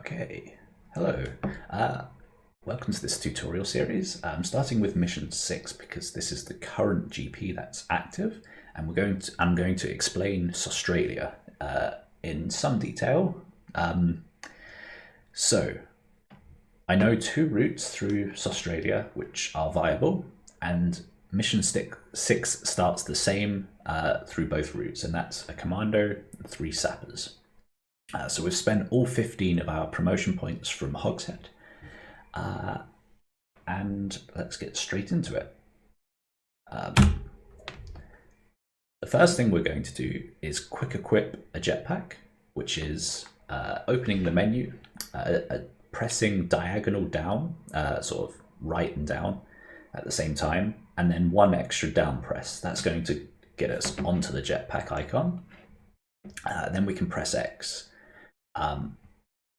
Okay, hello. Welcome to this tutorial series. I'm starting with mission 6 because this is the current GP that's active, and I'm going to explain Saustralia in some detail. So I know two routes through Saustralia which are viable, and mission 6 starts the same through both routes, and that's a commando and 3 sappers. So we've spent all 15 of our promotion points from Hogs, and let's get straight into it. The first thing we're going to do is quick equip a jetpack, which is opening the menu, pressing diagonal down, sort of right and down at the same time, and then one extra down press. That's going to get us onto the jetpack icon. Then we can press X.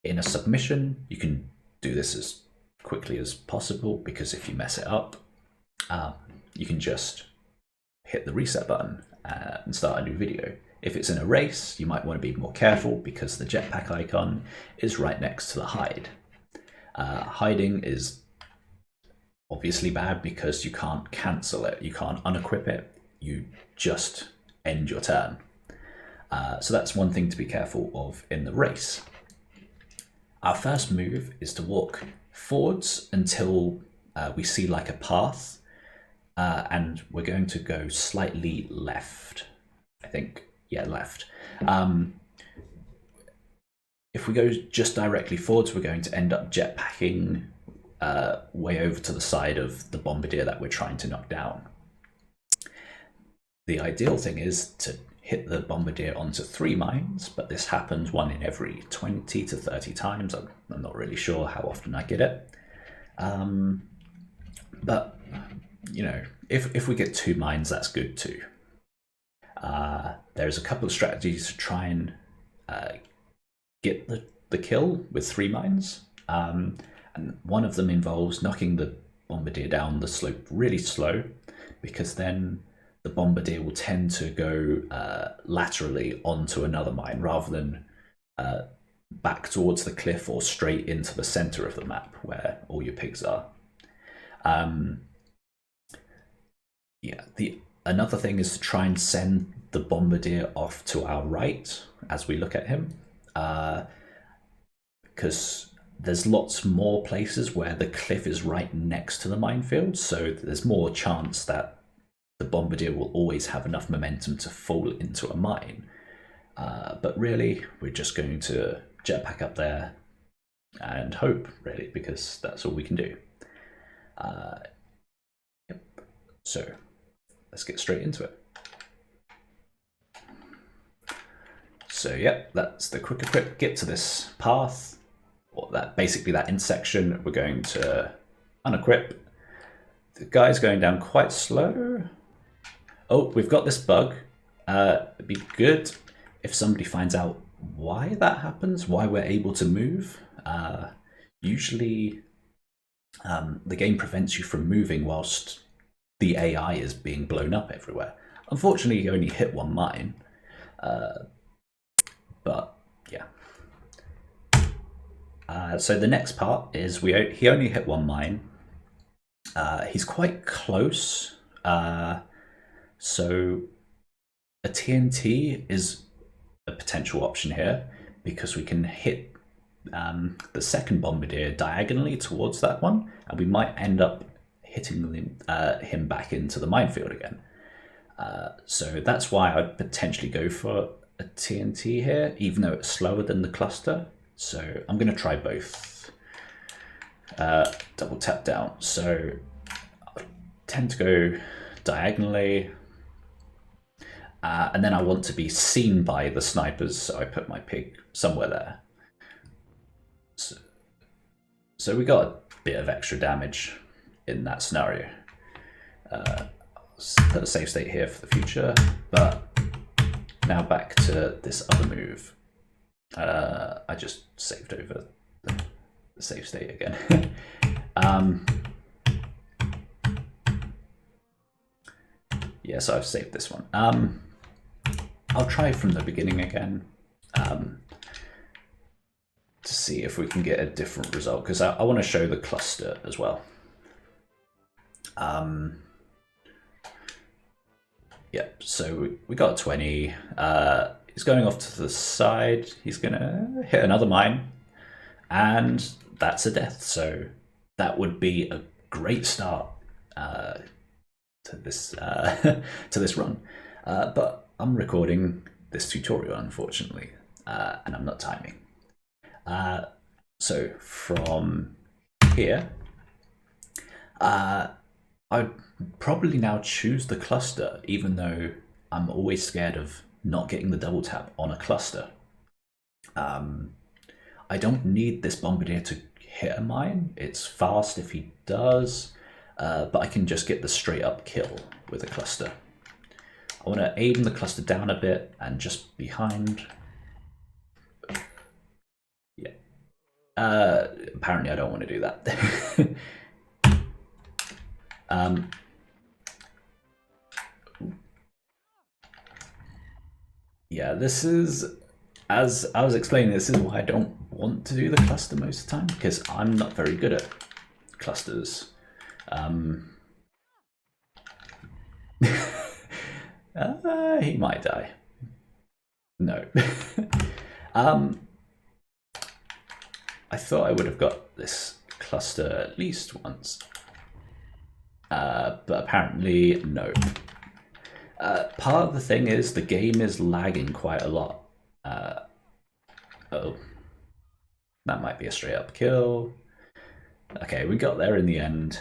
In a submission, you can do this as quickly as possible, because if you mess it up, you can just hit the reset button and start a new video. If it's in a race, you might want to be more careful because the jetpack icon is right next to the hide. Hiding is obviously bad because you can't cancel it, you can't unequip it, you just end your turn. So that's one thing to be careful of in the race. Our first move is to walk forwards until we see like a path, and we're going to go slightly left. I think, yeah, left. If we go just directly forwards, we're going to end up jetpacking way over to the side of the bombardier that we're trying to knock down. The ideal thing is to hit the bombardier onto 3 mines, but this happens 1 in every 20 to 30 times. I'm not really sure how often I get it. But, you know, if we get 2 mines, that's good too. There's a couple of strategies to try and get the kill with 3 mines. And one of them involves knocking the bombardier down the slope really slow, because then the bombardier will tend to go laterally onto another mine rather than back towards the cliff or straight into the center of the map where all your pigs are. Another thing is to try and send the bombardier off to our right as we look at him, because there's lots more places where the cliff is right next to the minefield, so there's more chance that the bombardier will always have enough momentum to fall into a mine. But really, we're just going to jetpack up there and hope, really, because that's all we can do. Yep. So let's get straight into it. So yep, that's the quick equip. Get to this path, or basically that intersection. We're going to unequip. The guy's going down quite slow. Oh, we've got this bug. It'd be good if somebody finds out why that happens, why we're able to move. Usually the game prevents you from moving whilst the AI is being blown up everywhere. Unfortunately, you only hit 1 mine. But yeah. So the next part is he only hit 1 mine. He's quite close. So a TNT is a potential option here, because we can hit the second bombardier diagonally towards that one, and we might end up hitting him back into the minefield again. So that's why I'd potentially go for a TNT here, even though it's slower than the cluster. So I'm going to try both. Double tap down. So I tend to go diagonally. And then I want to be seen by the snipers, so I put my pig somewhere there. So we got a bit of extra damage in that scenario. Put a save state here for the future, but now back to this other move. I just saved over the save state again. Yeah, so I've saved this one. I'll try from the beginning again. to see if we can get a different result, because I want to show the cluster as well. Yep, so we got 20. He's going off to the side. He's going to hit another mine, and that's a death. So that would be a great start to this to this run. But I'm recording this tutorial, unfortunately, and I'm not timing. So from here, I'd probably now choose the cluster, even though I'm always scared of not getting the double tap on a cluster. I don't need this bombardier to hit a mine. It's fast if he does, but I can just get the straight up kill with a cluster. I want to aim the cluster down a bit and just behind. Yeah. Apparently I don't want to do that. Yeah, this is, as I was explaining, this is why I don't want to do the cluster most of the time, because I'm not very good at clusters. He might die. No. I thought I would have got this cluster at least once, but apparently no. Part of the thing is the game is lagging quite a lot. Oh, that might be a straight up kill. Okay, we got there in the end.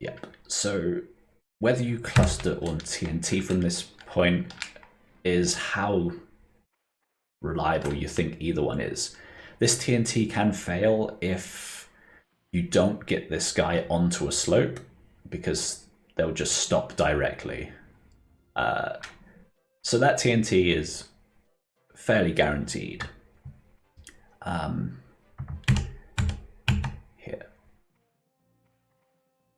Yep, so whether you cluster on TNT from this point is how reliable you think either one is. This TNT can fail if you don't get this guy onto a slope, because they'll just stop directly. So that TNT is fairly guaranteed. Here.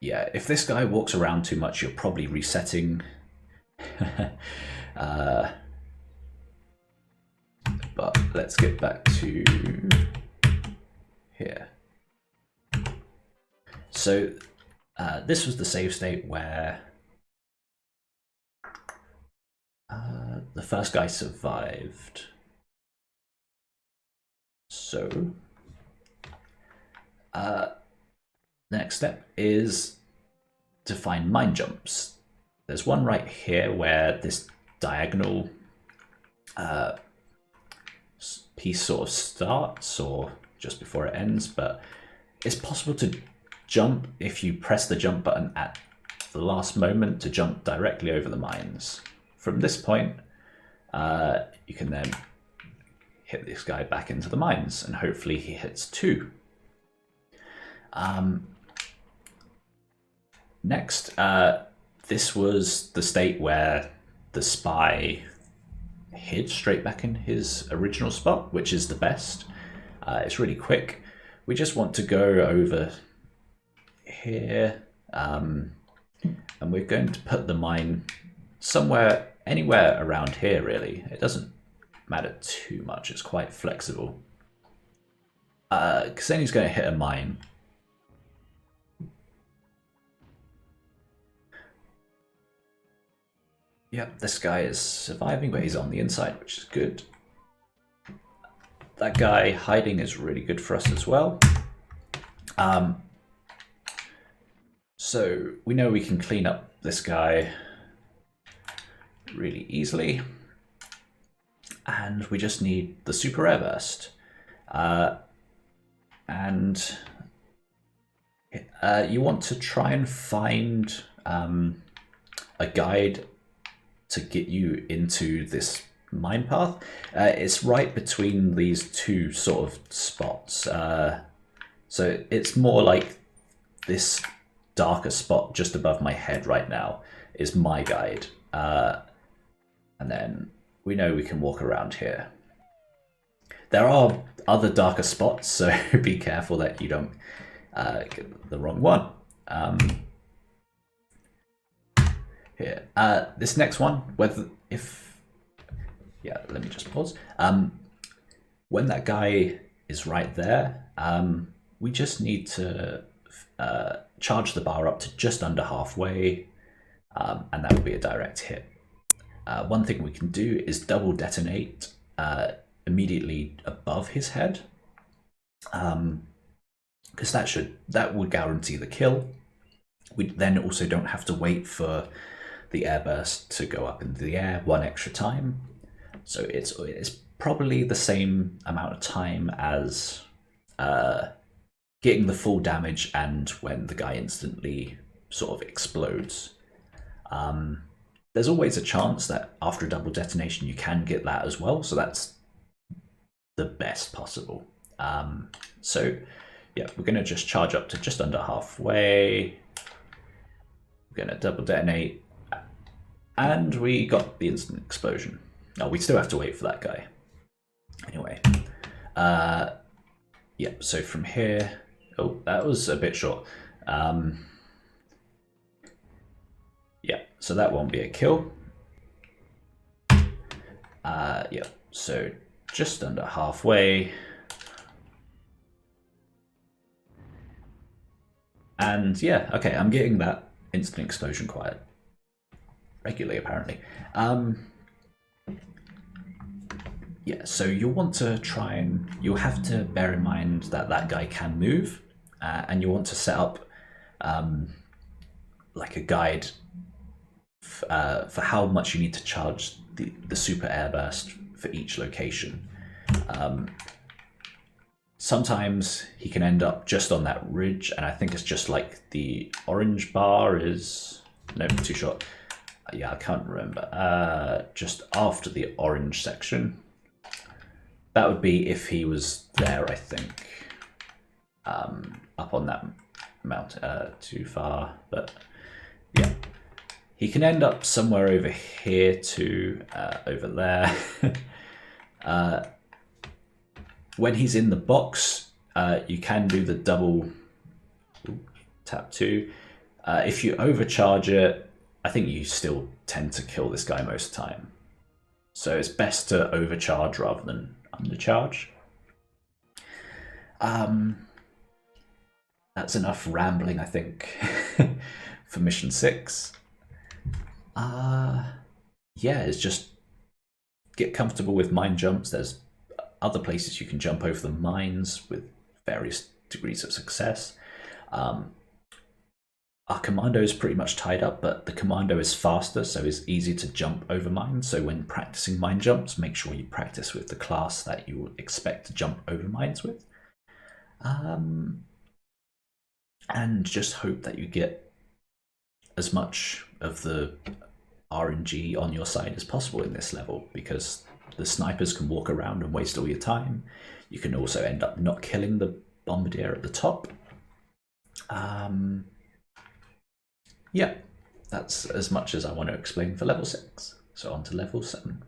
Yeah, if this guy walks around too much, you're probably resetting. But let's get back to here. So this was the save state where the first guy survived. So next step is to find mine jumps. There's one right here where this diagonal piece sort of starts, or just before it ends, but it's possible to jump if you press the jump button at the last moment to jump directly over the mines. From this point, you can then hit this guy back into the mines, and hopefully he hits 2. Next, this was the state where the spy hid straight back in his original spot, which is the best. It's really quick. We just want to go over here, and we're going to put the mine somewhere, anywhere around here really. It doesn't matter too much, it's quite flexible. Because then he's going to hit a mine. Yep, this guy is surviving, but he's on the inside, which is good. That guy hiding is really good for us as well. So we know we can clean up this guy really easily. And we just need the super air burst. And you want to try and find a guide to get you into this mine path. It's right between these two sort of spots. So it's more like this darker spot just above my head right now is my guide. And then we know we can walk around here. There are other darker spots, so be careful that you don't get the wrong one. Here, this next one, let me just pause. when that guy is right there, we just need to charge the bar up to just under halfway, and that will be a direct hit. One thing we can do is double detonate immediately above his head, because that would guarantee the kill. We then also don't have to wait for the airburst to go up into the air one extra time. So it's probably the same amount of time as getting the full damage and when the guy instantly sort of explodes. There's always a chance that after a double detonation you can get that as well, so that's the best possible. So yeah, we're going to just charge up to just under halfway. We're going to double detonate, and we got the instant explosion. Oh, we still have to wait for that guy. Anyway, yeah, so from here, oh, that was a bit short. Yeah, so that won't be a kill. Yeah, so just under halfway. And yeah, okay, I'm getting that instant explosion quite regularly, apparently. Yeah, so you'll want to try and you'll have to bear in mind that that guy can move, and you want to set up like a guide for how much you need to charge the super airburst for each location. Sometimes he can end up just on that ridge, and I think it's just like the orange bar is, no, too short. Yeah, I can't remember. Just after the orange section. That would be if he was there, I think. Up on that mountain, too far, but yeah. He can end up somewhere over here to over there. When he's in the box, you can do the double tap 2. If you overcharge it, I think you still tend to kill this guy most of the time. So it's best to overcharge rather than undercharge. That's enough rambling, I think, for mission 6. Yeah, it's just get comfortable with mine jumps. There's other places you can jump over the mines with various degrees of success. Our commando is pretty much tied up, but the commando is faster, so it's easy to jump over mines. So when practicing mine jumps, make sure you practice with the class that you would expect to jump over mines with. And just hope that you get as much of the RNG on your side as possible in this level, because the snipers can walk around and waste all your time. You can also end up not killing the bombardier at the top. Yeah, that's as much as I want to explain for level 6. So on to level 7.